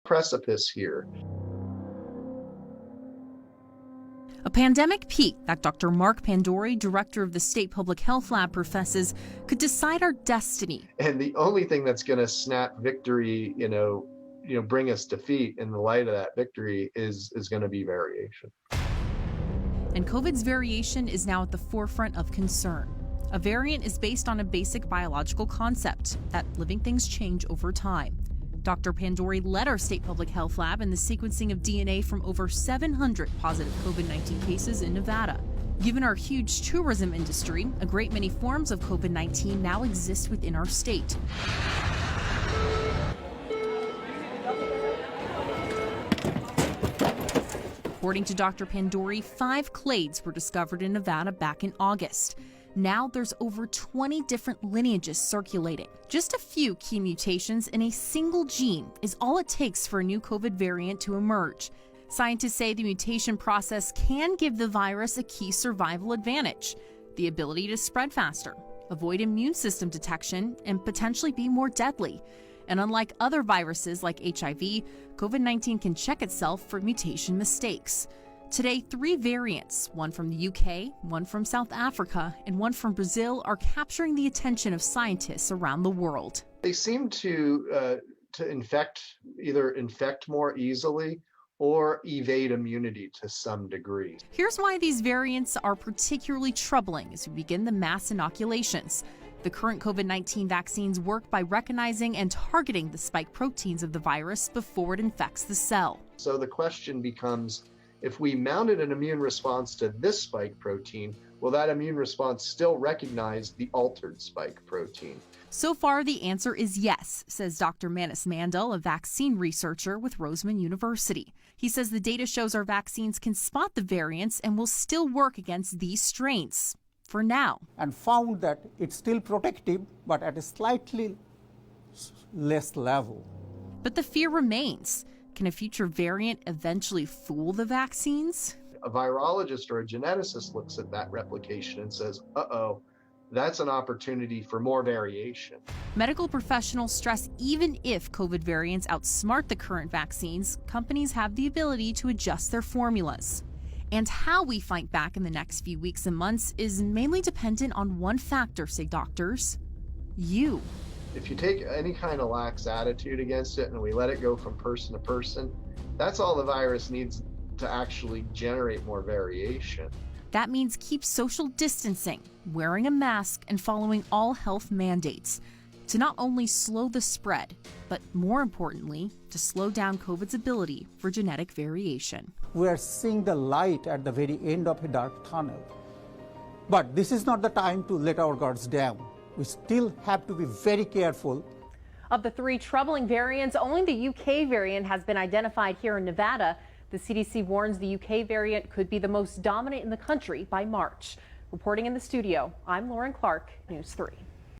Precipice here. A pandemic peak that Dr. Mark Pandori, director of the State Public Health Lab, professes could decide our destiny. And the only thing that's going to snap victory, bring us defeat in the light of that victory is going to be variation. And COVID's variation is now at the forefront of concern. A variant is based on a basic biological concept that living things change over time. Dr. Pandori led our state public health lab in the sequencing of DNA from over 700 positive COVID-19 cases in Nevada. Given our huge tourism industry, a great many forms of COVID-19 now exist within our state. According to Dr. Pandori, 5 clades were discovered in Nevada back in August. Now there's over 20 different lineages circulating. Just a few key mutations in a single gene is all it takes for a new COVID variant to emerge. Scientists say the mutation process can give the virus a key survival advantage: the ability to spread faster, avoid immune system detection, and potentially be more deadly. And unlike other viruses like HIV, COVID-19 can check itself for mutation mistakes. Today, 3 variants, one from the UK, one from South Africa, and one from Brazil, are capturing the attention of scientists around the world. They seem to either infect more easily or evade immunity to some degree. Here's why these variants are particularly troubling as we begin the mass inoculations. The current COVID-19 vaccines work by recognizing and targeting the spike proteins of the virus before it infects the cell. So the question becomes, if we mounted an immune response to this spike protein, will that immune response still recognize the altered spike protein? So far, the answer is yes, says Dr. Manis Mandel, a vaccine researcher with Roseman University. He says the data shows our vaccines can spot the variants and will still work against these strains. For now. And found that it's still protective, but at a slightly less level. But the fear remains. Can a future variant eventually fool the vaccines? A virologist or a geneticist looks at that replication and says, uh-oh, that's an opportunity for more variation. Medical professionals stress even if COVID variants outsmart the current vaccines, companies have the ability to adjust their formulas. And how we fight back in the next few weeks and months is mainly dependent on one factor, say doctors: you. If you take any kind of lax attitude against it and we let it go from person to person, that's all the virus needs to actually generate more variation. That means keep social distancing, wearing a mask, and following all health mandates to not only slow the spread, but more importantly, to slow down COVID's ability for genetic variation. We are seeing the light at the very end of a dark tunnel. But this is not the time to let our guards down. We still have to be very careful. Of the 3 troubling variants, only the UK variant has been identified here in Nevada. The CDC warns the UK variant could be the most dominant in the country by March. Reporting in the studio, I'm Lauren Clark, News 3.